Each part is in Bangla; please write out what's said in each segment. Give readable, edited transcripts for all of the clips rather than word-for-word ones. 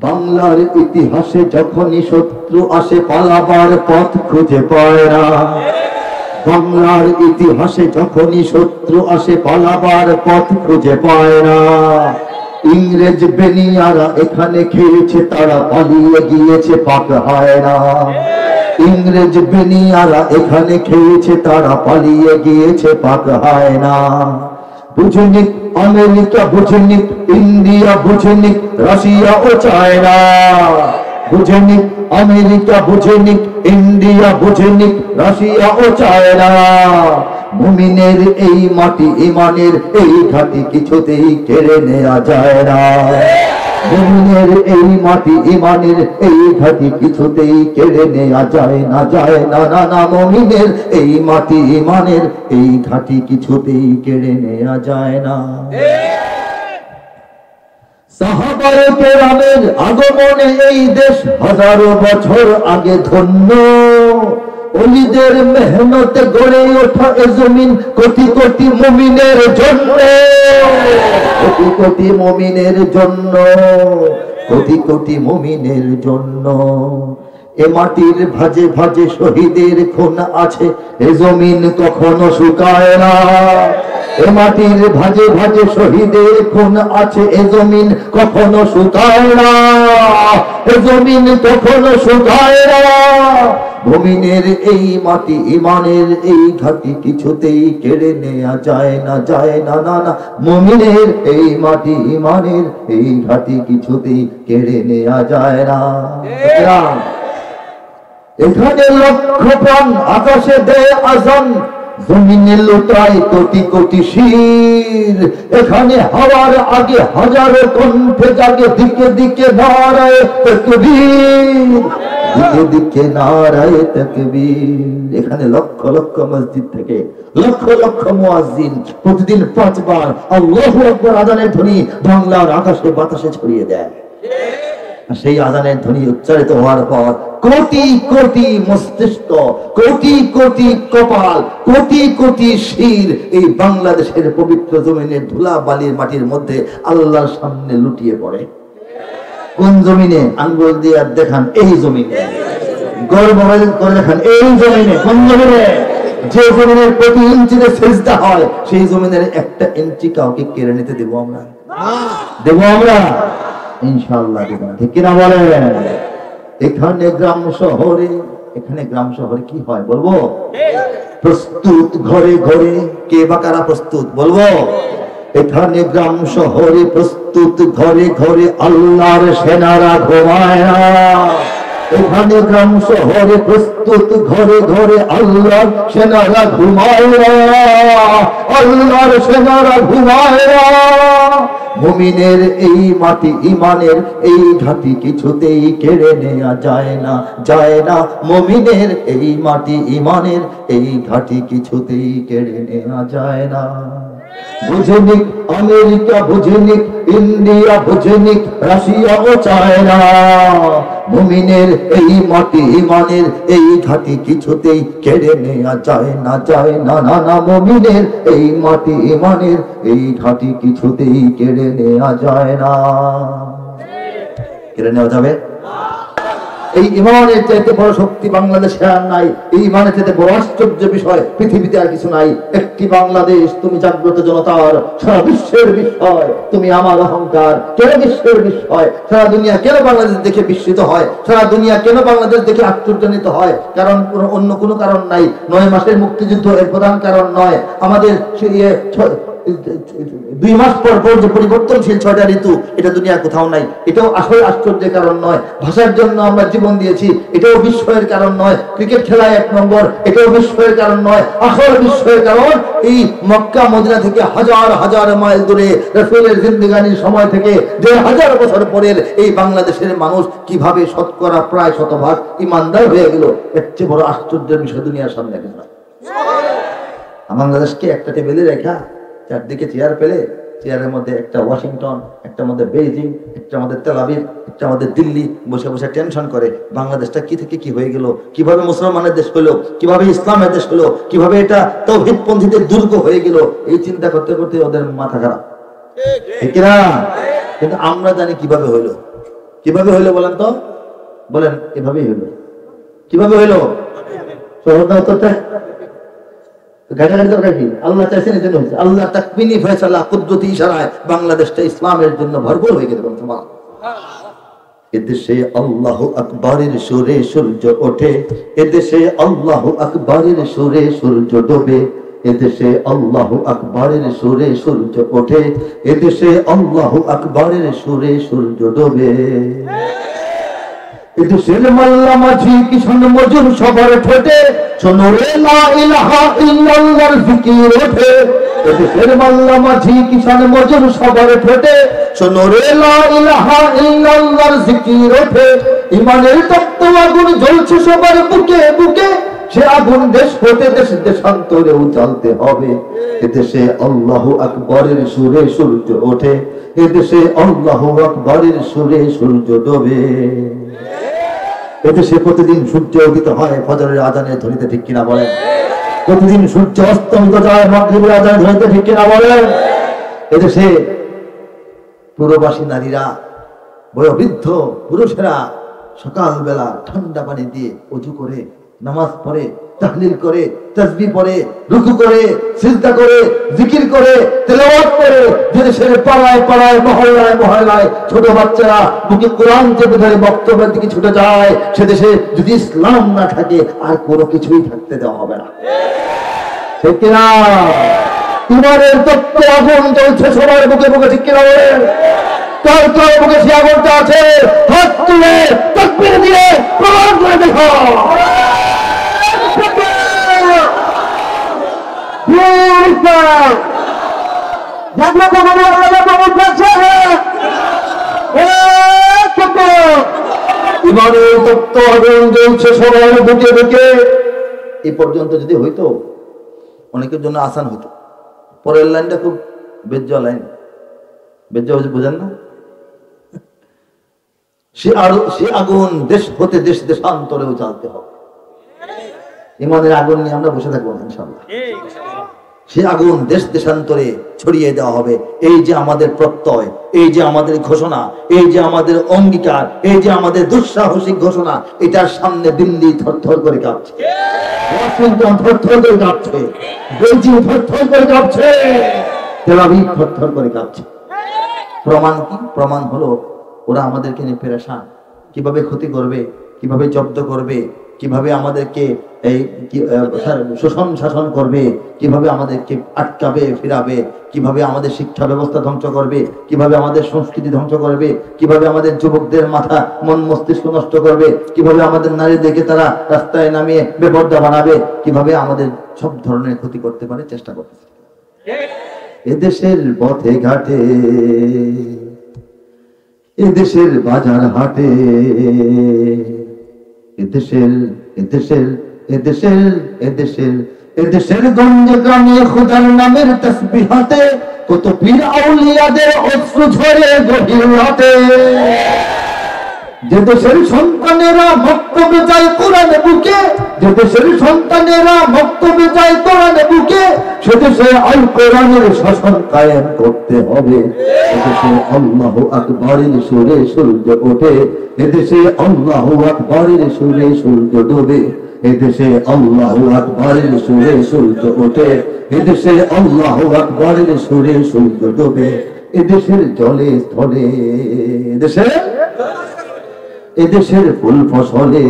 বাংলার ইতিহাসে যখনই শত্রু আসে পালাবার পথ খুঁজে পায় না। বাংলার ইতিহাসে যখনই শত্রু আসে পালাবার পথ খুঁজে পায় না। ইংরেজ বেনিয়ারা এখানে খেয়েছে, তারা পালিয়ে গিয়েছে, পাক হয় না। ইংরেজ বেনিয়ারা এখানে খেয়েছে, তারা পালিয়ে গিয়েছে, পাক হয় না। বুঝেনি আমেরিকা, বুঝেনি ইন্ডিয়া, বুঝেনি রাশিয়া ও চায়না। বুঝেনি আমেরিকা, বুঝেনি ইন্ডিয়া, বুঝেনি রাশিয়া ও চায়না। মুমিনের এই মাটি ইমানের এই ঘাটি কিছুতেই কেড়ে নেওয়া যায় না। মুমিনের এই মাটি ইমানের এই ঘাটি কিছুতেই কেড়ে নেওয়া যায় না, যায় না, না, না। মুমিনের এই মাটি ইমানের এই ঘাটি কিছুতেই কেড়ে নেওয়া যায় না। সাহাবায়ে কেরামের আগমনে এই দেশ হাজারো বছর আগে ধন্য। ওলিদের মেহনতে গড়ে ওঠা এ জমিন কোটি কোটি মুমিনের জন্য, কোটি কোটি মুমিনের জন্য, কোটি কোটি মুমিনের জন্য। এ মাটির ভাজে ভাজে শহীদের খুন আছে, এ জমিন কখনো শুকায় না। এ মাটির ভাজে ভাজে শহীদের খুন আছে, এ জমিন কখনো শুকায় না, এ জমিন কখনো শুকায় না। মুমিনের এই মাটি ইমানের এই ঘাটি কিছুতেই কেড়ে নেওয়া যায় না, যায় না, না, না। মুমিনের এই মাটি ইমানের এই ঘাটি কিছুতেই কেড়ে নেওয়া যায় না। এখানে লক্ষ প্রাণ আকাশে দেয় আজান, জমিনে লুটায় কোটি কোটি শির। এখানে হওয়ার আগে হাজারো কণ্ঠে জাগে, দিকে দিকে নারায়ে তাকবীর, দিকে দিকে নারায়ে তাকবীর। এখানে লক্ষ লক্ষ মসজিদ থেকে লক্ষ লক্ষ মুয়াজ্জিন প্রতিদিন 5 বার আল্লাহু আকবার আযানের ধ্বনি বাংলার আকাশে বাতাসে ছড়িয়ে দেয়। সেই আযানের ধ্বনি উচ্চারিত হওয়ার পর কোটি কোটি মস্তিষ্ক, কোটি কোটি কপাল, কোটি কোটি শির এই বাংলাদেশের পবিত্র জমিনের ধুলা বালির মাটির মধ্যে আল্লাহর সামনে লুটিয়ে পড়ে। কোন জমিনে? আঙ্গুল দিয়ে দেখান, এই জমিনে। গর্ব করে দেখান, এই জমিনে। কোন জমিনে? যে জমিনের প্রতি ইঞ্চিতে সিজদা হয়, সেই জমিনের একটা ইঞ্চি কাউকে কেড়ে নিতে দেব আমরা? দেব আমরা? ইনশাআল্লাহ দেব না। ঠিক কিনা বলেন? এখানে গ্রাম শহরে, এখানে গ্রাম শহরে কি হয় বলবো? প্রস্তুত ঘরে ঘরে, কে বা কারা প্রস্তুত বলবো? এখানে গ্রাম শহরে প্রস্তুত ঘরে ঘরে, আল্লাহর সেনারা ঘুমায় না। এখানে গ্রাম শহরে প্রস্তুত ঘরে ঘরে, আল্লাহর সেনারা ঘুমায় না, আল্লাহর সেনারা ঘুমায় না। মুমিনের এই মাটি ইমানের এই ঘাটি কিছুতেই কেড়ে নেওয়া যায় না, যায় না। মুমিনের এই মাটি ইমানের এই ঘাটি কিছুতেই কেড়ে নেওয়া যায় না। বুঝেনি আমেরিকা, বুঝেনি ইন্ডিয়া, বুঝেনি রাশিয়া ও চায়না। মুমিনের এই মাটি ইমানের এই ঘাটি কিছুতেই কেড়ে নেওয়া যায় না, যায় না, না, না। মুমিনের এই মাটি ইমানের এই ঘাটি কিছুতেই কেড়ে নেওয়া যায় না। কেড়ে নেওয়া যাবে? এই ইমানের চাইতে বড় শক্তি বাংলাদেশে আর নাই। এই ইমানের চাইতে বড় আশ্চর্য বিষয় পৃথিবীতে আর কিছু নাই। একটি বাংলাদেশ, তুমি জাগ্রত জনতার, সারা বিশ্বের বিষয়। তুমি আমার অহংকার, কেন বিশ্বের বিষয়? সারা দুনিয়া কেন বাংলাদেশ দেখে বিস্মিত হয়? সারা দুনিয়া কেন বাংলাদেশ দেখে আশ্চর্যান্বিত হয়? কারণ অন্য কোনো কারণ নাই। 9 মাসের মুক্তিযুদ্ধ এর প্রধান কারণ নয়। আমাদের 2 মাস পর পর যে পরিবর্তনশীল 6টা ঋতু, এটা দুনিয়া কোথাও নাই। এটাও আসলে আশ্চর্যের কারণ নয়। ভাষার জন্য আমরা জীবন দিয়েছি, এটাও বিস্ময়ের কারণ নয়। ক্রিকেট খেলায় 1 নম্বর, এটাও বিস্ময়ের কারণ নয়। আসল বিস্ময়ের কারণ এই মক্কা মদিনা থেকে হাজার হাজার মাইল দূরে রাসূলের জিন্দেগানির সময় থেকে 1000 বছর পরের এই বাংলাদেশের মানুষ কিভাবে শতকরা প্রায় শতভাগ ইমানদার হয়ে গেল, এর চেয়ে বড় আশ্চর্যের বিষয় দুনিয়ার সামনে কিছু নয়। বাংলাদেশকে একটা টেবিলে রেখা, চারদিকে চেয়ার পেলে, চেয়ারের মধ্যে একটা ওয়াশিংটন, একটা মধ্যে বেইজিং, একটা মধ্যে তেল আবিব, একটা মধ্যে দিল্লি বসে বসে টেনশন করে বাংলাদেশটা কি থেকে কি হয়ে গেল, কিভাবে মুসলমানের দেশ হলো, কিভাবে ইসলামের দেশ হলো, কিভাবে এটা তাওহীদপন্থীদের দুর্গ হয়ে গেল। এই চিন্তা করতে করতে ওদের মাথা খারাপ, ঠিক না? কিন্তু আমরা জানি কিভাবে হইলো, কিভাবে হইলো বলেন তো? বলেন, এভাবেই হইলো। কিভাবে হইলো? সহজ না উত্তরটা? ঘাটাঘাটি দরকার কি? আল্লাহ চাইছেন এই জন্য হয়েছে। আল্লাহ তাকবিনী ফয়সালা কুদরতি ইশারায় বাংলাদেশটা ইসলামের জন্য ভরপুর হয়ে গেছে। এদেশে আল্লাহু আকবরের সুরে সূর্য ওঠে, এদেশে আল্লাহু আকবরের সুরে সূর্য ডোবে, এদেশে আল্লাহু আকবরের সুরে সূর্য ওঠে, এদেশে আল্লাহু আকবরের সুরে সূর্য ডোবে। এদেশের মাল্লা মাঝি কিষান মজুর সবার ঠোঁটে শোনো রে লা ইলাহা ইল্লাল্লাহর জিকির ওঠে। এদেশের মাল্লা মাঝি কিষান মজুর সবার ঠোঁটে শোনো রে লা ইলাহা ইল্লাল্লাহর জিকির ওঠে। ইমানের তপ্ত আগুন জ্বলছে সবার বুকে বুকে, সে আগুন দেশ হতে দেশ দেশান্তরেও জ্বালতে হবে। এদেশে আল্লাহু আকবরের সুরে সূর্য ওঠে, এদেশে আল্লাহু আকবরের সুরে সূর্য ডোবে। এদেশে প্রতিদিন সূর্য উদিত হয় ফজরের আজানের ধ্বনিতে, ঠিক কিনা বলেন? প্রতিদিন সূর্য অস্তমিত যায় মাগরিবের আজানের ধ্বনিতে, ঠিক কিনা বলেন? এদেশে পুরবাসী নারীরা, বয়োবৃদ্ধ পুরুষেরা সকালবেলা ঠান্ডা পানি দিয়ে ওযু করে নামাজ পড়ে, তাহলিল করে, তাসবিহ পড়ে, রুকু করে, সিজদা করে, জিকির করে, তেলাওয়াত করে। দেশের পাড়ায় পাড়ায় মহল্লায় মহল্লায় ছোট বাচ্চারা বুকে কোরআন চেপে ধরে বক্তব্যের দিকে ছুটে যায়। সে দেশে যদি ইসলাম না থাকে আর কোনো কিছুই থাকতে দেওয়া হবে না, ঠিক কিনা? ইমানের তত্ত্ব আগুন জ্বলছে সবার বুকে বুকে, ঠিক কিনা বলেন? কার কার বুকে সে আগুনটা আছে? হাত তুলে তাকবীর দিয়ে প্রমাণ করে দেখো। ইমানের তত্ত্ব আগুন জ্বলছে সবার বুকে বুকে। এই পর্যন্ত যদি হইতো অনেকের জন্য আসান হইতো। পরের লাইনটা খুব বেজ্জা লাইন। বেজ্জা হচ্ছে, বুঝেন না? সে আগুন দেশ হতে দেশ দেশান্তরেও জ্বালতে হবে। ইমানের আগুন নিয়ে আমরা বসে থাকবো না ইনশাআল্লাহ। সে আগুন দেশ দেশান্তরে ছড়িয়ে দেওয়া হবে। এই যে আমাদের প্রত্যয়, এই যে আমাদের ঘোষণা, এই যে আমাদের অঙ্গীকার, এই যে আমাদের দুঃসাহসিক ঘোষণা, এটার সামনে দিল্লি থরথর করে কাঁপছে, ওয়াশিংটন থরথর করে কাঁপছে, বেইজিং থরথর করে কাঁপছে, তেল আবিব থরথর করে কাঁপছে। প্রমাণ কি? প্রমাণ হলো ওরা আমাদেরকে নিয়ে পেরেশান। কিভাবে ক্ষতি করবে, কিভাবে জব্দ করবে, কিভাবে আমাদেরকে এই শোষণ শাসন করবে, কিভাবে আমাদেরকে আটকাবে ফিরাবে, কিভাবে আমাদের শিক্ষা ব্যবস্থা ধ্বংস করবে, কিভাবে আমাদের সংস্কৃতি ধ্বংস করবে, কিভাবে আমাদের যুবকদের মাথা মন মস্তিষ্ক নষ্ট করবে, কিভাবে আমাদের নারীদেরকে তারা রাস্তায় নামিয়ে বেপর্দা বানাবে, কিভাবে আমাদের সব ধরনের ক্ষতি করতে পারে চেষ্টা করতেছে। এদেশের পথে ঘাটে, এদেশের বাজার হাটে, এদেশের এদেশের এদেশের এদেশের এদেশের গঞ্জে গ্রামে খোদার নামের তাসবিহাতে কত পীর আউলিয়াদের অশ্রু ঝরে গভীর রাতে। যে দেশের সন্তানেরা মক্তবে যায় কোরআন বুকে, যে দেশের সন্তানেরা মক্তবে যায় কোরআন বুকে, সে দেশে আল কোরআনের শাসন কায়েম করতে হবে। এদেশে আল্লাহু আকবরের সুরে সূর্য ওঠে, এদেশে আল্লাহু আকবরের সুরে সূর্য ডোবে, এদেশে আল্লাহু আকবরের সুরে সূর্য ওঠে, এদেশে আল্লাহু আকবরের সুরে সূর্য ডোবে। এদেশের জলে স্থলে, এদেশের এদেশের ফুল ফসলে,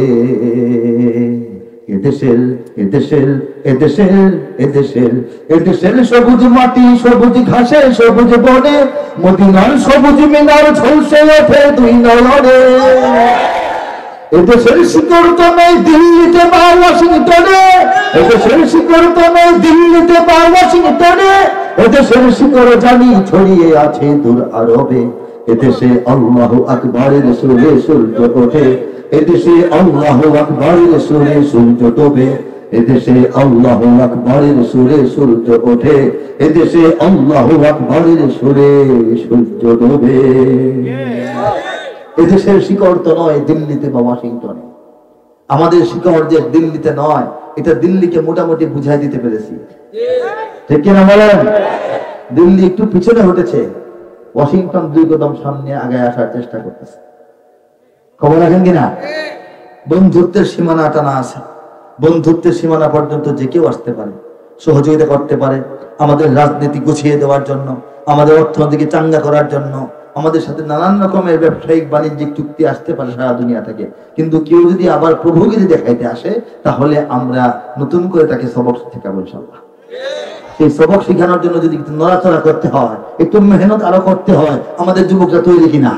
এদেশের এদেশের এদেশের এদেশের এদেশের সবুজ মাটি সবুজ ঘাসে সবুজ বনে, মদিনার সবুজ মিনার ঝলসে ওঠে দুই নয়নে। এদেশের শিকড় তো নেই দিল্লিতে বা ওয়াশিংটনে, এদেশের শিকড় তো নেই দিল্লিতে বা ওয়াশিংটনে, এদেশের শিকড় জানি ছড়িয়ে আছে দূর আরবে। এদেশে আল্লাহু আকবরের সুরে সূর্য ওঠে, এদেশে আল্লাহু আকবরের সুরে সূর্য ডোবে, এদেশে আল্লাহু আকবরের সুরে সূর্য ওঠে, এদেশে আল্লাহু আকবরের সুরে সূর্য ডোবে। এদেশের শিকড় তো নয় দিল্লিতে বা ওয়াশিংটনে। আমাদের শিকড় যে দিল্লিতে নয়, এটা দিল্লিকে মোটামুটি বুঝাই দিতে পেরেছি, ঠিক কিনা বলেন? দিল্লি একটু পিছনে হটেছে, ওয়াশিংটন দুই কদম সামনে আগায় আসার চেষ্টা করতেছে। খবর রাখেন কিনা? বন্ধুত্বের সীমানা টানা আছে। বন্ধুত্বের সীমানা পর্যন্ত যে কেউ আসতে পারে, সহযোগিতা করতে পারে আমাদের রাজনীতি গুছিয়ে দেওয়ার জন্য, আমাদের অর্থনীতিকে চাঙ্গা করার জন্য, আমাদের সাথে নানান রকমের ব্যবসায়িক বাণিজ্যিক চুক্তি আসতে পারে সারা দুনিয়া থেকে। কিন্তু কেউ যদি আবার প্রভুগিরি দেখাইতে আসে, তাহলে আমরা নতুন করে তাকে সবক শেখাবো ইনশাআল্লাহ। সেই সবক শেখানোর জন্য যদি একটু নড়াচড়া করতে হয়, একটু মেহনত আরো করতে হয়, আমাদের যুবকরা তৈরি কিনা?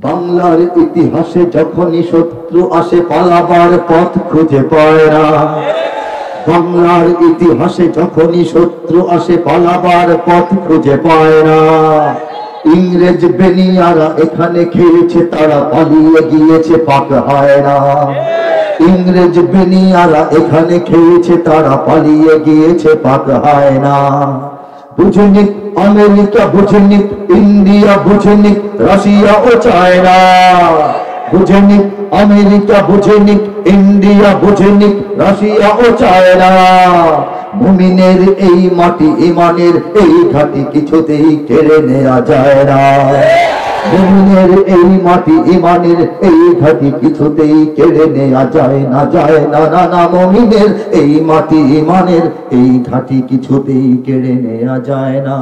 বাংলার ইতিহাসে যখনই শত্রু আসে পালাবার পথ খুঁজে পায় না। বাংলার ইতিহাসে যখনই শত্রু আসে পালাবার পথ খুঁজে পায় না। ইংরেজ বেনিয়ারা এখানে খেয়েছে, তারা পালিয়ে গিয়েছে, পাক হয় না। ইংরেজ বেনিয়ারা এখানে খেয়েছে, তারা পালিয়ে গিয়েছে, পাক হয় না। বুঝেনি আমেরিকা, বুঝেনি ইন্ডিয়া, বুঝেনি রাশিয়া ও চায়না। বুঝেনি আমেরিকা, বুঝেনি ইন্ডিয়া, বুঝেনি রাশিয়া ও চায়না। মুমিনের এই মাটি ইমানের এই ঘাটি কিছুতেই কেড়ে নেওয়া যায় না। মুমিনের এই মাটি ইমানের এই ঘাটি কিছুতেই কেড়ে নেওয়া যায় না, যায় না, না, না। মুমিনের এই মাটি ইমানের এই ঘাটি কিছুতেই কেড়ে নেওয়া যায় না।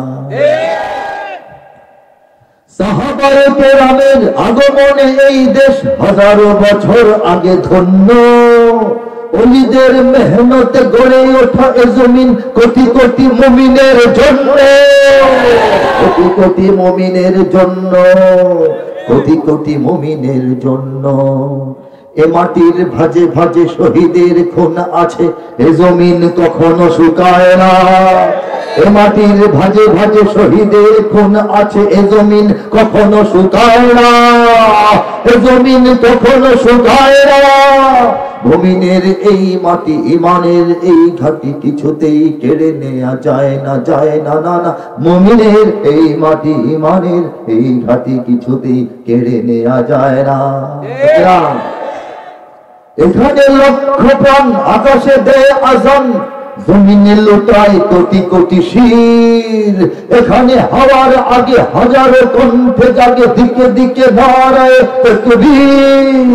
সাহাবায়ে কেরামের আগমনে এই দেশ হাজারো বছর আগে ধন্য। ওলিদের মেহনতে গড়ে ওঠা এ জমিন কোটি কোটি মুমিনের জন্য, কোটি কোটি মুমিনের জন্য, কোটি কোটি মুমিনের জন্য। এ মাটির ভাজে ভাজে শহীদের খুন আছে, এ জমিন কখনো শুকায় না। এ মাটির ভাজে ভাজে শহীদের খুন আছে, এ জমিন কখনো শুকায় না। এ জমিন কখনো শুকায় না। মুমিনের এই মাটি ইমানের এই ঘাটি কিছুতেই কেড়ে নেওয়া যায় না, যায় না, না, না। মুমিনের এই মাটি ইমানের এই ঘাটি কিছুতেই কেড়ে নেওয়া যায় না। এখানে লক্ষ প্রাণ আকাশে দেয় আজান, জমিনে লুটায় কোটি কোটি শির। এখানে হাওয়ার আগে হাজারো কণ্ঠে জাগে, দিকে দিকে নারায়ে তাকবীর,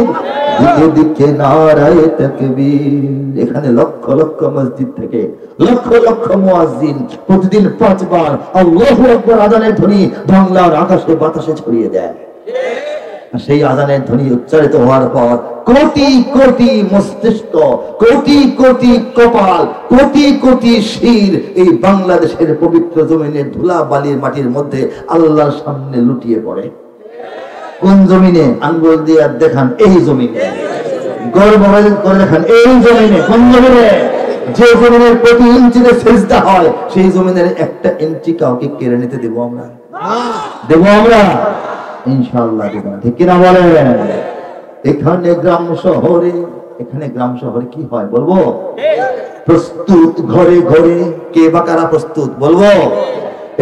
দিকে দিকে নারায়ে তাকবীর। এখানে লক্ষ লক্ষ মসজিদ থেকে লক্ষ লক্ষ মুয়াজ্জিন প্রতিদিন 5 বার আল্লাহু আকবার আযানের ধ্বনি বাংলার আকাশে বাতাসে ছড়িয়ে দেয়। সেই আযানের ধ্বনি উচ্চারিত হওয়ার পর কোটি কোটি মস্তিষ্ক, কোটি কোটি কপাল, কোটি কোটি শির এই বাংলাদেশের পবিত্র জমিনের ধুলা বালির মাটির মধ্যে আল্লাহর সামনে লুটিয়ে পড়ে। কোন জমিনে? আঙ্গুল দিয়ে দেখান, এই জমিনে। গর্ব করে দেখান, এই জমিনে। কোন জমিনে? যে জমিনের প্রতি ইঞ্চিতে সেজদা হয়, সেই জমিনের একটা ইঞ্চি কাউকে কেড়ে নিতে দেব আমরা? দেব আমরা? ইনশাআল্লাহ দেব না। ঠিক কিনা বলেন? এখানে গ্রাম শহরে, এখানে গ্রাম শহরে কি হয় বলবো? প্রস্তুত ঘরে ঘরে, কে বা কারা প্রস্তুত বলবো?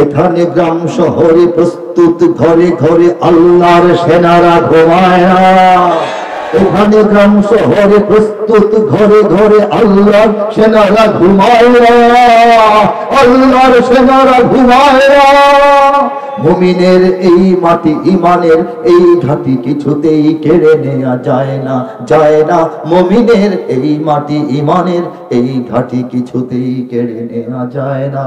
এখানে গ্রাম শহরে প্রস্তুত ঘরে ঘরে, আল্লাহর সেনারা ঘুমায় না। এখানে গ্রাম শহরে প্রস্তুত ঘরে ঘরে, আল্লাহর সেনারা ঘুমায় না, আল্লাহর সেনারা ঘুমায় না। মুমিনের এই মাটি ইমানের এই ঘাটি কিছুতেই কেড়ে নেওয়া যায় না, যায় না। মুমিনের এই মাটি ইমানের এই ঘাটি কিছুতেই কেড়ে নেওয়া যায় না।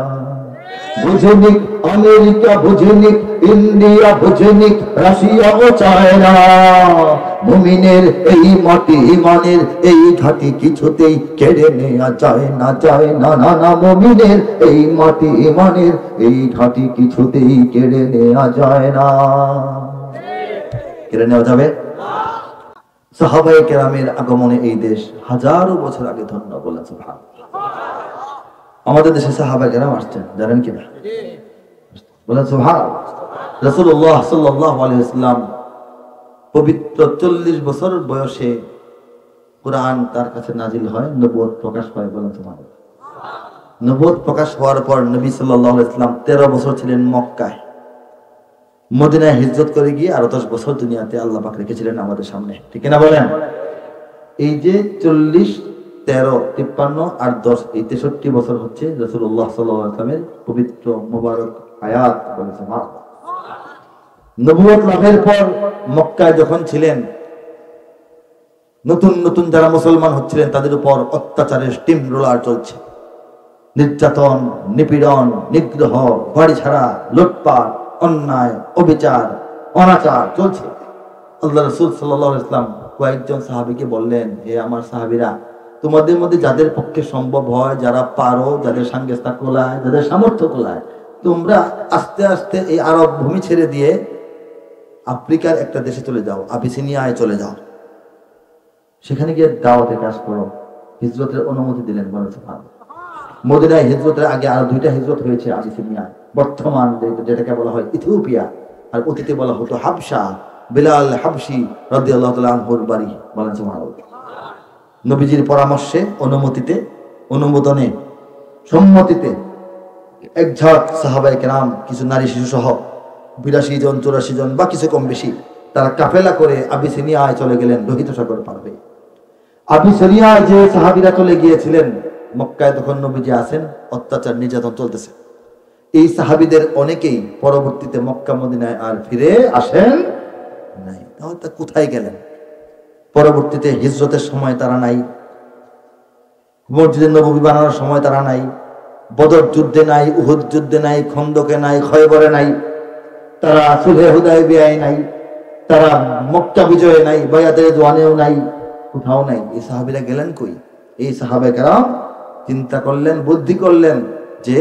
বুঝেনি আমেরিকা, বুঝেনি ইন্ডিয়া, বুঝেনি রাশিয়া ও চায়না। মুমিনের এই মাটি ইমানের এই ঘাটি কিছুতেই কেড়ে নেওয়া যায় না, যায় না, না, না। মুমিনের এই মাটি ইমানের এই ঘাটি কিছুতেই কেড়ে নেওয়া যায় না। কেড়ে নেওয়া যাবে? সাহাবায়ে কেরামের আগমনে এই দেশ হাজারো বছর আগে ধন্য বলেন সুবহানাল্লাহ। আমাদের দেশে সাহাবায়ে কেরাম আসছেন, জানেন কিনা? বলেন সুবহানাল্লাহ। রাসূলুল্লাহ সাল্লাল্লাহু আলাইহি ওয়াসাল্লাম পবিত্র 40 বছর বয়সে কুরআন তার কাছে নাজিল হয়, নবুয়ত প্রকাশ পায়। বলেন সুবহানাল্লাহ। নবুয়ত প্রকাশ হওয়ার পর নবী সাল্লাল্লাহু আলাইহি ওয়াসাল্লাম 13 বছর ছিলেন মক্কায়। মদিনায় হিজরত করে গিয়ে আরো 10 বছর দুনিয়াতে আল্লাহ পাক রেখেছিলেন আমাদের সামনে। ঠিক না বলেন? এই যে 40, 13, 53 আর 10, এই 63 বছর হচ্ছে রাসূলুল্লাহ সাল্লাল্লাহু আলাইহি ওয়াসাল্লামের পবিত্র মোবারক হায়াত বলেছে মা। নবুয়ত লাভের পর মক্কায় যখন ছিলেন, নতুন নতুন যারা মুসলমান হচ্ছিলেন তাদের উপর অত্যাচারের স্টিম রোলার চলছে, নির্যাতন, নিপীড়ন, নিগ্রহ, বাড়ি ছাড়া, লুটপাট, অন্যায়, অবিচার, অনাচার চলছে। আল্লাহ রাসূল সাল্লাল্লাহু আলাইহি ওয়াসাল্লাম কয়েকজন সাহাবীকে বললেন, হে আমার সাহাবীরা, তোমাদের মধ্যে যাদের পক্ষে সম্ভব হয়, যারা পারো, যাদের সাঙ্গেস্তা কোলায়, যাদের সামর্থ্য কোলায়, তোমরা আস্তে আস্তে এই আরব ভূমি ছেড়ে দিয়ে আফ্রিকার একটা দেশে চলে যাও, আবিসিনিয়ায় চলে যাও, সেখানে গিয়ে দাওয়াতের কাজ করো। হিজরতের অনুমতি দিলেন। মদিনায় হিজরতের আগে আরো 2টা হিজরত হয়েছে আবিসিনিয়ায়, বর্তমান যেটাকে বলা হয় ইথিওপিয়া, আর অতীতে বলা হতো হাবশা। বিলাল হাবশি রাদিয়াল্লাহু তাআলা আনহুর বাড়ি। বলেন সুবহানাল্লাহ। নবীজির পরামর্শে, অনুমতিতে, অনুমোদনে, সম্মতিতে একঝাঁক সাহাবায়ে কেরাম, কিছু নারী শিশু সহ 82 জন 84 জন বা কিছু কম বেশি, তারা কাফেলা করে আবিসিনিয়ায় চলে গেলেন, লোহিত সাগর পার হয়ে। আবিসিনিয়ায় যে সাহাবীরা চলে গিয়েছিলেন, মক্কায় তখন নবীজি আছেন, অত্যাচার নির্যাতন চলতেছে। এই সাহাবীদের অনেকেই পরবর্তীতে মক্কা মদিনায় আর ফিরে আসেন নাই। তাহলে তা কোথায় গেলেন? পরবর্তীতে হিজরতের সময় তারা নাই, মসজিদে নববী বানানোর সময় তারা নাই, বদর যুদ্ধে নাই, উহুদ যুদ্ধে নাই, খন্দকে নাই, খয়বরে নাই, তারা সুলহে হুদায়বিয়ায় নাই, তারা মক্কা বিজয়ে নাই, বায়াতের জওয়ানেও নাই, কোথাও নাই। এই সাহাবীরা গেলেন কই? এই সাহাবায়ে কেরাম চিন্তা করলেন, বুদ্ধি করলেন যে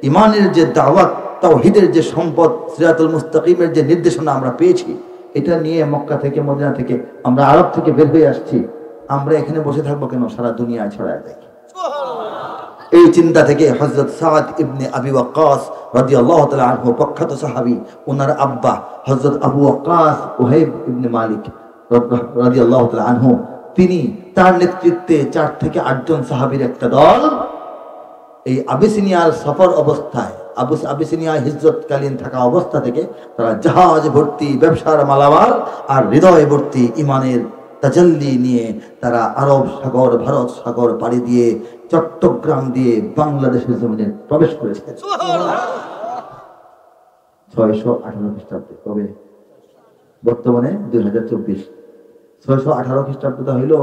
ইমানের যে দাওয়াত, তাওহীদের যে সম্পদ, সিরাতুল মুস্তাকিমের যে নির্দেশনা আমরা পেয়েছি, এটা নিয়ে মক্কা থেকে, মদিনা থেকে, আমরা আরব থেকে বের হয়ে আসছি, আমরা এখানে বসে থাকবো কেন? সারা দুনিয়ায় ছড়ায় যায়। এই চিন্তা থেকে হযরত সাদ ইবনে আবি ওয়াক্কাস রাদিয়াল্লাহু তাআলা আনহু, প্রখ্যাত সাহাবী, ওনার আব্বা হযরত আবু ওয়াক্কাস ওহাইব ইবনে মালিক রাদিয়াল্লাহু তাআলা আনহু, তিনি তার নেতৃত্বে 4 থেকে 8 জন সাহাবীর একটা দল এই আবিসিনিয়ার সফর অবস্থায়, আবিসিনিয়ায় হিজরতকালীন থাকা অবস্থা থেকে তারা জাহাজ ভর্তি ব্যবসার মালামাল আর হৃদয় ভর্তি ইমানের তাজাল্লি নিয়ে তারা আরব সাগর, ভারত সাগর পাড়ি দিয়ে চট্টগ্রাম দিয়ে বাংলাদেশের জমিনে প্রবেশ করেছে। 618 খ্রিস্টাব্দে। কবে? বর্তমানে 2024। 618 খ্রিস্টাব্দটা হইল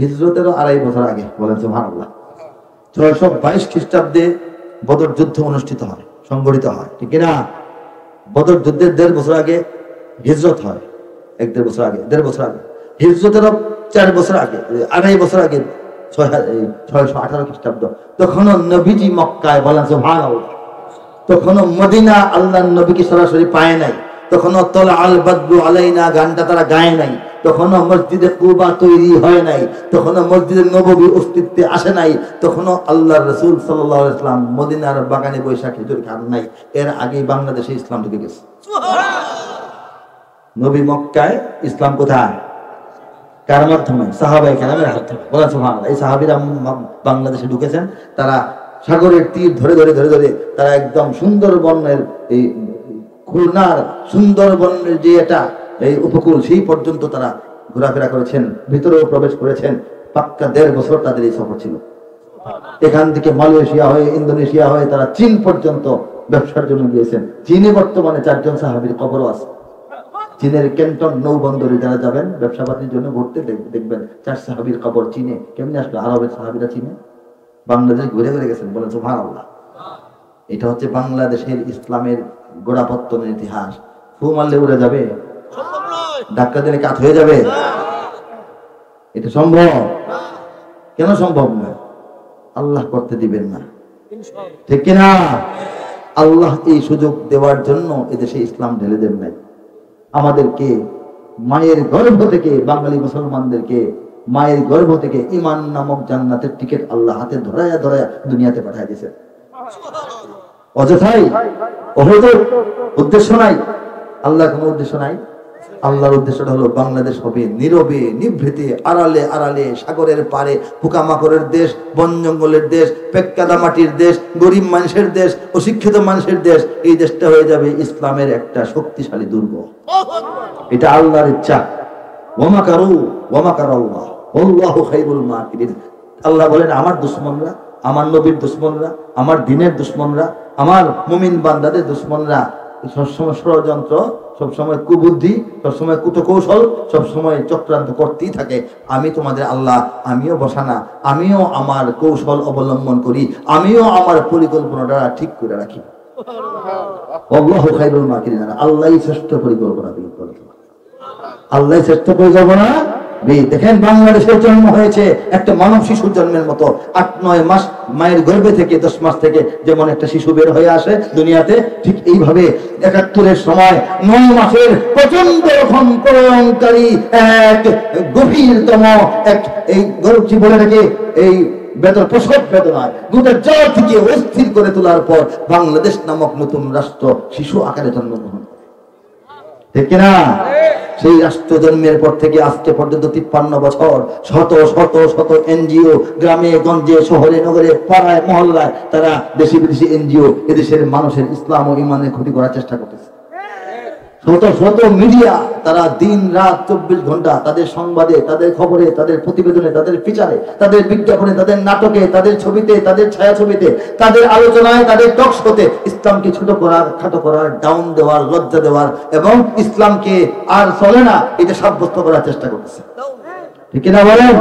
হিজরতেরও 2.5 বছর আগে। বলেন সুবহানাল্লাহ। 622 খ্রিস্টাব্দে বদর যুদ্ধ অনুষ্ঠিত হয়, সংগঠিত হয়, ঠিক না? বদর যুদ্ধের 1.5 বছর আগে হিজরত হয়, 1-1.5 বছর আগে, 1.5 বছর আগে। হিজরতেরও 4 বছর আগে, 2.5 বছর আগে 618 খ্রিস্টাব্দ। তখনও নবীজি মক্কায়। বলেন সুবহানাল্লাহ। তখনও মদিনা আল্লাহর নবীকে সরাসরি পায় নাই, তখনও তলা আল বাদরু আলাইনা গানটা তারা গায় নাই, তখনও মসজিদে কুবা তৈরি হয় নাই, তখনও মসজিদে নববী অস্তিত্বে আসে নাই, তখনও আল্লাহর রাসূল সাল্লাল্লাহু আলাইহি ওয়াসাল্লাম মদিনার বাগানে বৈশা খেজুর খান নাই। এর আগেই বাংলাদেশে ইসলাম ঢুকে গেছে। নবী মক্কায়, ইসলাম কোথায়? কার মাধ্যমে? সাহাবায়ে কেরামের মাধ্যমে। বলেন সুবহানাল্লাহ। এই সাহাবীরা বাংলাদেশে ঢুকেছেন, তারা সাগরের তীর ধরে ধরে ধরে ধরে তারা একদম সুন্দরবনের, এই খুলনার সুন্দরবনের যে এটা এই উপকূল, সেই পর্যন্ত তারা ঘোরাফেরা করেছেন, ভিতরেও প্রবেশ করেছেন। পাক্কা 1.5 বছর তাদের এই সফর ছিল। এখান থেকে মালয়েশিয়া হয়ে, ইন্দোনেশিয়া হয়ে তারা চীন পর্যন্ত ব্যবসার জন্য গিয়েছেন। চীনে বর্তমানে 4 জন সাহাবীর কবরও আছে। চীনের ক্যান্টন নৌবন্দরে যারা যাবেন ব্যবসাবাদীর জন্য ঘুরতে, দেখবেন 4 সাহাবীর কবর চীনে। কেমনে আসলো? আরবের সাহাবীরা চীনে বাংলাদেশ ঘুরে ঘুরে গেছেন। বলেন সুবহানাল্লাহ। এটা হচ্ছে বাংলাদেশের ইসলামের গোড়াপত্তনের ইতিহাস। ফু মারলে উড়ে যাবে? ধাক্কা দিলে কাত হয়ে যাবে? এটা সম্ভব? কেন সম্ভব না? আল্লাহ করতে দিবেন না, ঠিক কিনা? আল্লাহ এই সুযোগ দেওয়ার জন্য এদেশে ইসলাম ঢেলে দেন নাই। আমাদেরকে মায়ের গর্ভ থেকে, বাঙালি মুসলমানদেরকে মায়ের গর্ভ থেকে ঈমান নামক জান্নাতের টিকিট আল্লাহ হাতে ধরায়া ধরায়া দুনিয়াতে পাঠিয়ে দিয়েছেন। অযথাই, অহেতুক উদ্দেশ্য নাই। আল্লাহর কোনো উদ্দেশ্য নাই। আল্লাহর উদ্দেশ্যটা হলো বাংলাদেশ হবে নীরবে, নিভৃতে, আড়ালে আড়ালে, সাগরের পারে, পোকামাকড়ের দেশ, বন জঙ্গলের দেশ, পেক্কাদা মাটির দেশ, গরিব মানুষের দেশ, অশিক্ষিত মানুষের দেশ। এই দেশটা হয়ে যাবে ইসলামের একটা শক্তিশালী দুর্গ। এটা আল্লাহর ইচ্ছা। ওয়ামাকারু ওয়ামাকারাল্লাহ ওয়াল্লাহু খায়রুল মাকিরিন। আল্লাহ বলেন, আমার দুশমনরা আমার নবীর দুশ্মনরা, আমার দ্বীনের দুশ্মনরা, আমার মুমিন বান্দাদের দুশ্মনরা সবসময় ষড়যন্ত্র, সবসময় কুবুদ্ধি, সবসময় কুটকৌশল, সবসময় চক্রান্ত করতেই থাকে। আমি তোমাদের আল্লাহ, আমিও বসানা, আমিও আমার কৌশল অবলম্বন করি, আমিও আমার পরিকল্পনাটা ঠিক করে রাখি। আল্লাহু খায়রুল মাকিরিন, আল্লাহই শ্রেষ্ঠ পরিকল্পনা করেন। আল্লাহই শ্রেষ্ঠ পরিকল্পনা। দেখেন বাংলাদেশের জন্ম হয়েছে একটা মানব শিশুর জন্মের মতো। ৮-৯ মাস মায়ের গর্ভে থেকে, 10 মাস থেকে যেমন একটা শিশু বের হয়ে আসে দুনিয়াতে, ঠিক এইভাবে ৭১-এর সময় ৯ মাসের প্রচন্ড রকম প্রলয়ঙ্কারী এক গভীরতম এক এই কি বলে নাকি এই প্রসব বেদনায় গোটা জাতিকে অস্থির করে তোলার পর বাংলাদেশ নামক নতুন রাষ্ট্র শিশু আকারে জন্মগ্রহণ করে, ঠিক কিনা? সেই রাষ্ট্র জন্মের পর থেকে আজকে পর্যন্ত ৫৩ বছর শত শত শত এনজিও গ্রামে গঞ্জে শহরে নগরে পাড়ায় মহল্লায় তারা দেশি বিদেশি এনজিও এদেশের মানুষের ইসলাম ও ইমানের ক্ষতি করার চেষ্টা করতেছে। শত শত মিডিয়া তারা দিন রাত ২৪ ঘন্টা তাদের সংবাদে, তাদের খবরে, তাদের প্রতিবেদনে, তাদের ফিচারে, তাদের বিজ্ঞাপনে, তাদের নাটকে, তাদের ছবিতে, তাদের ছায়াছবিতে, তাদের আলোচনায়, তাদের টক শোতে ইসলামকে ছোট করার, খাটো করার, ডাউন দেওয়ার, লজ্জা দেওয়ার এবং ইসলামকে আর চলে না এটা সাব্যস্ত করার চেষ্টা করতেছে, ঠিক কিনা বলেন?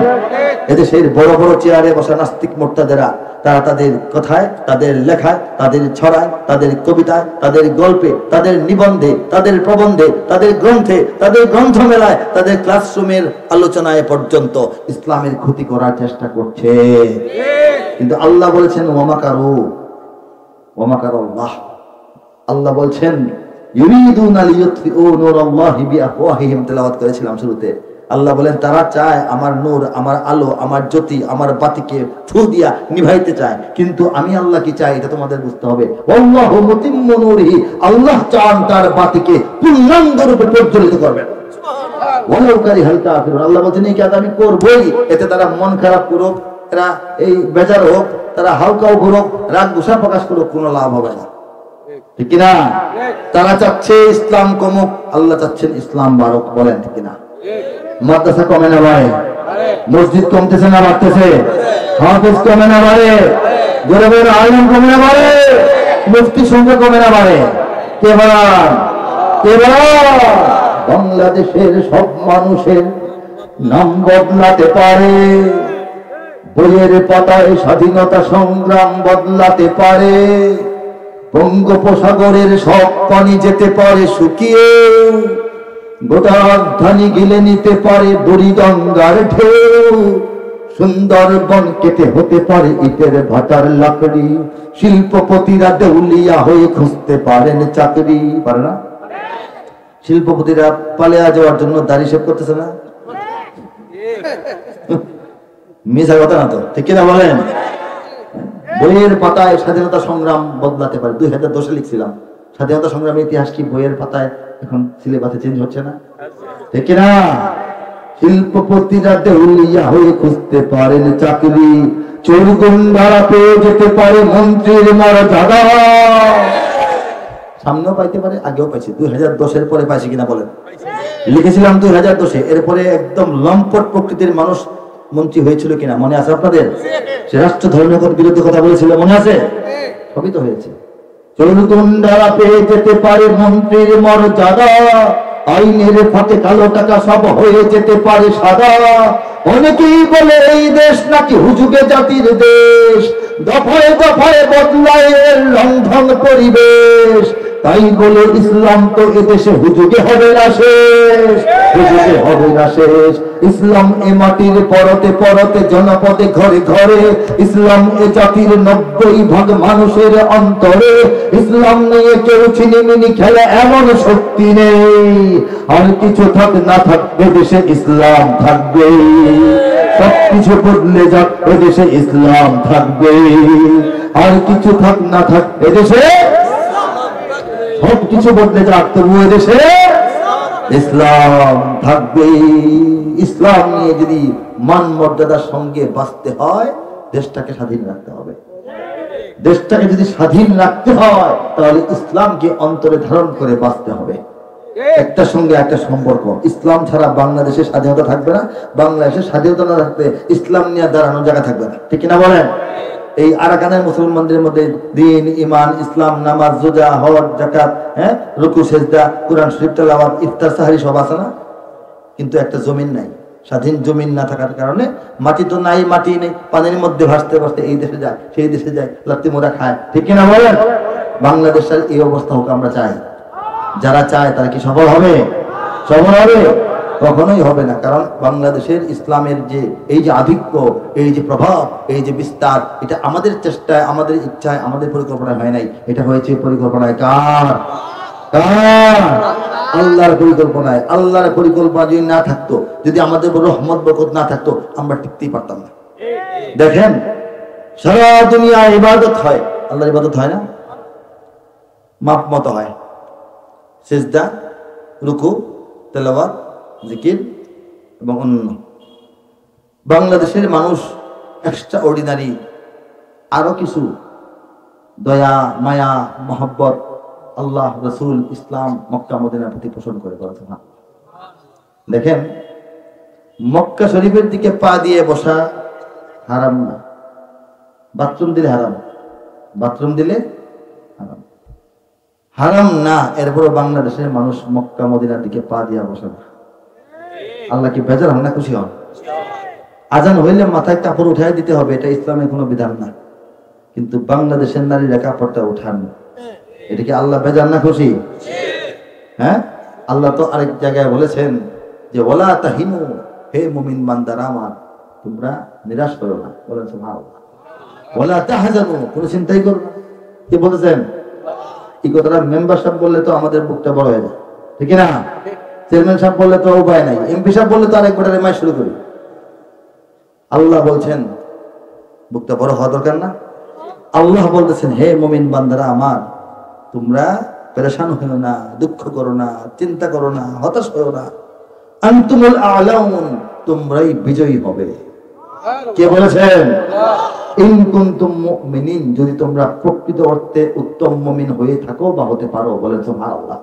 এদেশের বড় বড় চেয়ারে বসা নাস্তিক মোর্তাদেরা তারা তাদের কথায়, তাদের লেখায়, তাদের ছড়ায়, তাদের কবিতায়, তাদের গল্পে, তাদের নিবন্ধে, তাদের প্রবন্ধে, তাদের গ্রন্থে, তাদের গ্রন্থমেলায়, তাদের ক্লাসরুমের আলোচনায় পর্যন্ত ইসলামের ক্ষতি করার চেষ্টা করছে। কিন্তু আল্লাহ বলেছেন ওয়ামাকারুল্লাহ, আল্লাহ বলছেন ইউরিদুনা লিইউতফিউ নূরাল্লাহি বিআফওয়াহিহিম, তেলাওয়াত করেছিলাম শুরুতে। আল্লাহ বলেন তারা চায় আমার নূর, আমার আলো, আমার জ্যোতি, আমার বাতিকে ফু দিয়া নিভাইতে চায়, কিন্তু আমি আল্লাহ কি চাই এটা তোমাদের বুঝতে হবে। আল্লাহু মুতিম্মু নূরিহি, আল্লাহ চান তার বাতিকে পূর্ণাঙ্গ রূপে প্রজ্বলিত করবেন। ওয়ালাউ কারিহাল কাফিরুন, আল্লাহ বলেন এই কাজ আমি করবই, এতে তারা মন খারাপ করুক, তারা এই বেজার হোক, তারা হালকাও করুক, রাগ গুসা প্রকাশ করুক, কোনো লাভ হবে না, ঠিক কিনা? তারা চাচ্ছে ইসলাম কমুক, আল্লাহ চাচ্ছেন ইসলাম বাড়ুক, বলেন ঠিক কিনা? মাদ্রাসা কমে না বাড়ে, মসজিদ কমতেছে না বাড়তেছে, হাফেজ কমে না বাড়ে, গরিবের আলেম কমে না বাড়ে, মুফতি সংখ্যা কমে না বাড়ে, কে বাড়ান? কে বাড়ান? বাংলাদেশের সব মানুষের নাম বদলাতে পারে, বইয়ের পাতায় স্বাধীনতা সংগ্রাম বদলাতে পারে, বঙ্গোপসাগরের সব পানি যেতে পারে শুকিয়ে, গোটা রাজধানী গিলে নিতে পারে বুড়িগঙ্গার ঢেউ, সুন্দরবন কেটে হতে পারে ইটের ভাটার লাকড়ি, শিল্পপতিরা দেউলিয়া হয়ে খুঁজতে পারেন চাকরি, পারে না? শিল্পপতিরা পালিয়ে যাওয়ার জন্য দাড়ি শেভ করতেছে না? মিছা কথা না তো, ঠিক কিনা বলেন? বইয়ের পাতায় স্বাধীনতা সংগ্রাম বদলাতে পারে। 2010-এ লিখছিলাম স্বাধীনতা সংগ্রামের ইতিহাস কি বইয়ের পাতায় এখন সিলেবাসে চেঞ্জ হচ্ছে না, ঠিক না? শিল্পপতিরা দেউলিয়া হয়ে খুঁজতে পারেন চাকরি, চোর গুন্ডারা পেয়ে যেতে পারে মন্ত্রীর মর্যাদা, সামনেও পাইতে পারে, আগেও পাইছে। 2010-এর পরে পাইছে কিনা বলেন? লিখেছিলাম 2010-এ, এরপরে একদম লম্পট প্রকৃতির মানুষ মন্ত্রী হয়েছিল কিনা মনে আছে আপনাদের? সে রাষ্ট্র ধর্মের বিরুদ্ধে কথা বলেছিল, মনে আছে? সবই তো হয়েছে। চোরগুন্ডারা পেয়ে যেতে পারে মন্ত্রীর মর্যাদা, আইনের ফাঁকে কালো টাকা সব হয়ে যেতে পারে সাদা, অনেকেই বলে এই দেশ নাকি হুজুগে জাতির দেশ, দফায় দফায় বদলায় লঙ্ঘন পরিবেশ, তাই বলে ইসলাম তো এদেশে হুজুগে হবে না শেষ, হুজুগে হবে না শেষ। ইসলাম এ মাটির পরতে পরতে জনপদে ঘরে ঘরে, ইসলাম এ জাতির 90% মানুষের অন্তরে, ইসলাম নিয়ে কেউ ছিনিমিনি খেলে এমন শক্তি নেই, আর কিছু থাক না থাক এদেশে ইসলাম থাকবে, সবকিছু বদলে যাক এদেশে ইসলাম থাকবে, আর কিছু থাক না থাক এদেশে সবকিছু বদলে যাক তবু এদেশে ইসলাম থাকবে। ইসলাম নিয়ে যদি মান মর্যাদার সঙ্গে বাঁচতে হয় দেশটাকে স্বাধীন রাখতে হবে। দেশটাকে যদি স্বাধীন রাখতে হয় তাহলে ইসলামকে অন্তরে ধারণ করে বাঁচতে হবে। একটা সঙ্গে একটা সম্পর্ক, ইসলাম ছাড়া বাংলাদেশের স্বাধীনতা থাকবে না, বাংলাদেশের স্বাধীনতা না থাকতে ইসলাম নিয়ে দাঁড়ানোর জায়গা থাকবে না, ঠিক কিনা বলেন? এই আরাকানের মুসলমানদের মধ্যে দিন, ইমান, ইসলাম, নামাজ, রোজা, হজ, যাকাত, রুকু, সেজদা, কোরআন শরীফ তেলাওয়াত, ইফতার, সাহারি সব আছে না? কিন্তু একটা জমিন নাই। স্বাধীন জমিন না থাকার কারণে মাটি তো নাই, মাটি নেই, পানির মধ্যে ভাসতে ভাসতে এই দেশে যায় সেই দেশে যায়, লাত্তি মোড়া খায়। ঠিক কিনা বলেন? বাংলাদেশের এই অবস্থা হোক আমরা চাই। যারা চায় তারা কি সফল হবে? সফল হবে? কখনোই হবে না। কারণ বাংলাদেশের ইসলামের যে এই যে আধিক্য, এই যে প্রভাব, এই যে বিস্তার, এটা আমাদের চেষ্টায়, আমাদের ইচ্ছায়, আমাদের পরিকল্পনায় হয় নাই। এটা হয়েছে পরিকল্পনায় কার? কার? আল্লাহর পরিকল্পনায়। আল্লাহর পরিকল্পনা যদি না থাকতো, যদি আমাদের রহমত বরকত না থাকতো, আমরা টিকতেই পারতাম না। দেখেন সারা দুনিয়া ইবাদত হয়, আল্লাহর ইবাদত হয় না? মাপ মতো হয়। সিজদা, রুকু, তেলাওয়াত, জিকির এবং অন্য। বাংলাদেশের মানুষ এক্সট্রা অর্ডিনারি আরো কিছু দয়া, মায়া, মহব্বত আল্লাহ, রসুল, ইসলাম, মক্কা মদিনার প্রতি পোষণ করে বলেছে না। দেখেন মক্কা শরীফের দিকে পা দিয়ে বসা হারাম না, বাথরুম দিলে হারাম, বাথরুম দিলে হারাম, হারাম না। এরপরও বাংলাদেশের মানুষ মক্কা মদিনার দিকে পা দিয়ে বসে না। আল্লাহ কি বেজার হন না খুশি হন? আজান হইলে মাথায় কাপড় উঠাই দিতে হবে, এটা ইসলামের কোনো বিধান না। কিন্তু বাংলাদেশের নারীরা কাপড়টা উঠান, এটা কি আল্লাহ বেজার না খুশি? হ্যাঁ, আল্লাহ তো আরেক জায়গায় বলেছেন যে ওয়ালা তাহিনু, হে মুমিন বান্দারা আমার, তোমরা নিরাশ করো না। বলেন সুবহানাল্লাহ। ওয়ালা তাহজানু, কোনো চিন্তাই করো না। কি বলেছেন? এই কথাটা মেম্বার সাহেব বললে তো আমাদের বুকটা বড় হয়ে যায়, ঠিক না? চেয়ারম্যান সাহেব বললে তো উপায় নাই, এমপি সাহেব বললে তো আরেকবার মাই শুরু করি। আল্লাহ বলছেন বুকটা বড় হওয়া দরকার না? আল্লাহ বলতেছেন হে মুমিন বান্দারা আমার, তোমরা পেরেশান হইও না, দুঃখ করো না, চিন্তা করো না, হতাশ হইও না। আনতুমুল আ'লাউন, তোমরাই বিজয়ী হবে। কে বলেছেন? ইন কুনতুম মুমিনিন, যদি তোমরা প্রকৃত অর্থে উত্তম মুমিন হয়ে থাকো বা হতে পারো। বলেন সুবহানাল্লাহ।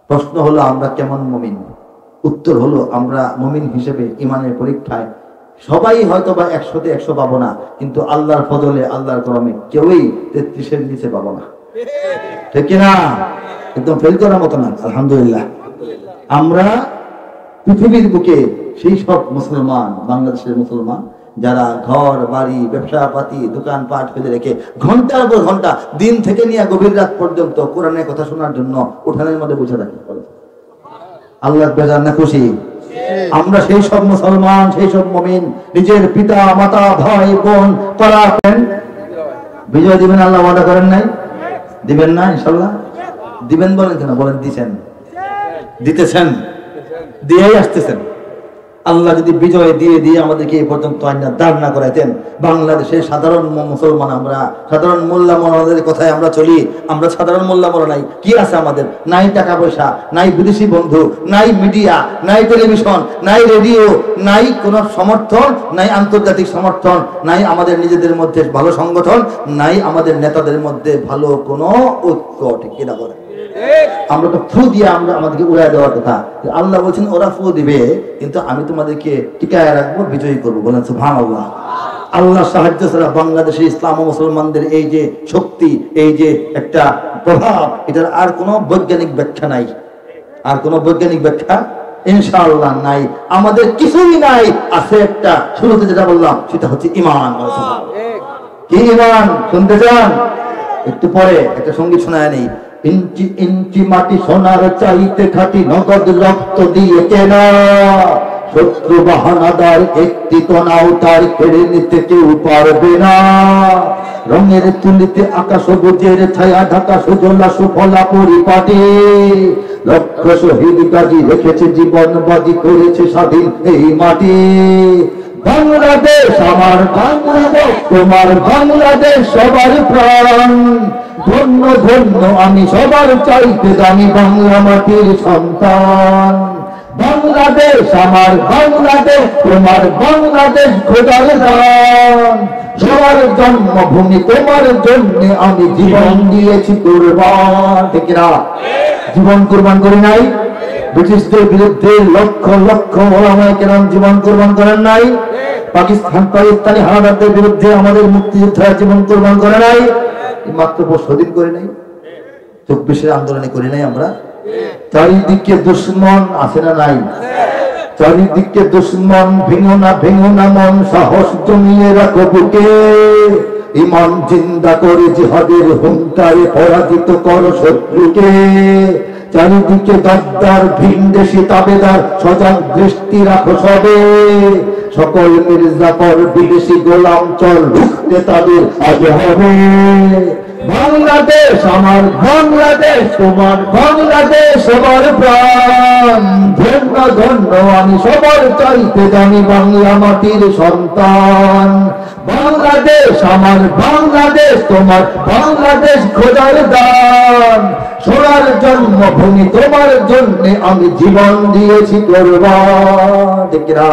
প্রশ্ন হলো আমরা কেমন মুমিন? উত্তর হলো আমরা মুমিন হিসেবে ইমানের পরীক্ষায় সবাই হয়তো বা 100তে 100 পাবো না, কিন্তু আল্লাহর ফজলে, আল্লাহর করমে কেউই 33-এর নিচে পাবো না। ঠিক কিনা? একদম ফেল করার মতো না। আলহামদুলিল্লাহ আমরা পৃথিবীর বুকে সেই সব মুসলমান, বাংলাদেশের মুসলমান যারা ঘর বাড়ি, ব্যবসা পাতি, দোকান পাট ফেলে রেখে ঘন্টার পর ঘন্টা দিন থেকে নিয়ে গভীর রাত পর্যন্ত কোরআনের কথা শোনার জন্য উঠানের মধ্যে বসে থাকি। আল্লাহ বেজার না খুশি? আমরা সেই সব মুসলমান, সেই সব মুমিন, নিজের পিতা মাতা, ভাই বোন, পাড়া বিজয় দিবেন আল্লাহ ওয়াদা করেন নাই? দিবেন না? ইনশাআল্লাহ দিবেন। বলেন কেন? বলেন দিছেন, দিতেছেন, দিয়েই আসতেছেন। আল্লাহ যদি বিজয় দিয়ে দিয়ে আমাদেরকে এই পর্যন্ত দাঁড় না করাইতেন, বাংলাদেশের সাধারণ মুসলমান আমরা, সাধারণ মোল্লা মোলাদের কথায় আমরা চলি, আমরা সাধারণ মোল্লা মোলা নাই। কি আছে আমাদের? নাই টাকা পয়সা, নাই বিদেশি বন্ধু, নাই মিডিয়া, নাই টেলিভিশন, নাই রেডিও, নাই কোনো সমর্থন, নাই আন্তর্জাতিক সমর্থন, নাই আমাদের নিজেদের মধ্যে ভালো সংগঠন, নাই আমাদের নেতাদের মধ্যে ভালো কোনো ঐক্য। ঠিক কিনা বলেন? আমরা তো ফু দিয়ে আমরা আমাদেরকে উড়াই দেওয়ার কথা। আল্লাহ বলছেন ওরা ফু দিবে, কিন্তু আমি তোমাদেরকে টিকায় রাখবো, বিজয়ী করবো। বলেন সুবহানাল্লাহ। আল্লাহ সাহায্য ছাড়া বাংলাদেশে ইসলাম ও মুসলমানদের এই যে শক্তি, এই যে একটা প্রভাব, এটার আর কোনো বৈজ্ঞানিক ব্যাখ্যা নাই। আর কোনো বৈজ্ঞানিক ব্যাখ্যা ইনশাআল্লাহ নাই। আমাদের কিছুই নাই, আছে একটা, শুরুতে যেটা বললাম সেটা হচ্ছে ঈমান। কি ঈমান শুনতে চান? একটু পরে একটা সঙ্গীত শোনায় নেই। ইঞ্চি ইঞ্চি মাটি সোনার চাইতে খাঁটি, নগদ রক্ত দিয়ে কেনা, শত্রু বাহানাদার একটি কণাও তার কেড়ে নিতে কেউ পারবে না। রঙের তুলিতে আকাশ সবুজের ছায়া ঢাকা, সুজলা সুফলা পরিপাটি, লক্ষ শহীদ গাজী রেখেছে জীবন বাজি, করেছে স্বাধীন এই মাটি। বাংলাদেশ আমার বাংলাদেশ, তোমার বাংলাদেশ সবার প্রাণ, ধন্য ধন্য আমি সবার চাইতে দামি বাংলা মাটির সন্তান। বাংলাদেশ আমার বাংলাদেশ, তোমার বাংলাদেশ খোদার দান, সবার জন্মভূমি, তোমার জন্য আমি জীবন দিয়েছি কুরবান। ঠিক না? জীবন কুরবান করি নাই? ব্রিটিশদের বিরুদ্ধে লক্ষ লক্ষ ওলামায়ে কেরাম জীবন কোরবান করেন নাই? পাকিস্তানি হানাদারদের বিরুদ্ধে আমাদের মুক্তিযোদ্ধারা জীবন কোরবান করে নাই? মাত্র 5 দিন করে নাই, 24-এর আন্দোলনে করে নাই আমরা? চারিদিকে দুশ্মন আছে না নাই? চারিদিকে দুশ্মন, ভেঙো না মন, সাহস জমিয়ে রাখো বুকে, ইমান জিন্দা করে জিহাদের হুঙ্কারে পরাজিত করো শত্রুকে। চারিদিকে গাদ্দার ভিনদেশি তাবেদার, সজাগ দৃষ্টি রাখো সবে, সকল মির্জাফর বিদেশি গোলাম চল রুখতে তাদের আগে হবে। বাংলাদেশ আমার, বাংলাদেশ তোমার, বাংলাদেশ সবার প্রাণ, ধন্য ধন্য আমি সবার চাইতে জানি বাংলা মাটির সন্তান। বাংলাদেশ আমার, বাংলাদেশ তোমার, বাংলাদেশ খোদার দান, সোনার জন্মভূমি তোমার জন্য আমি জীবন দিয়েছি কোরবান। ঠিক না?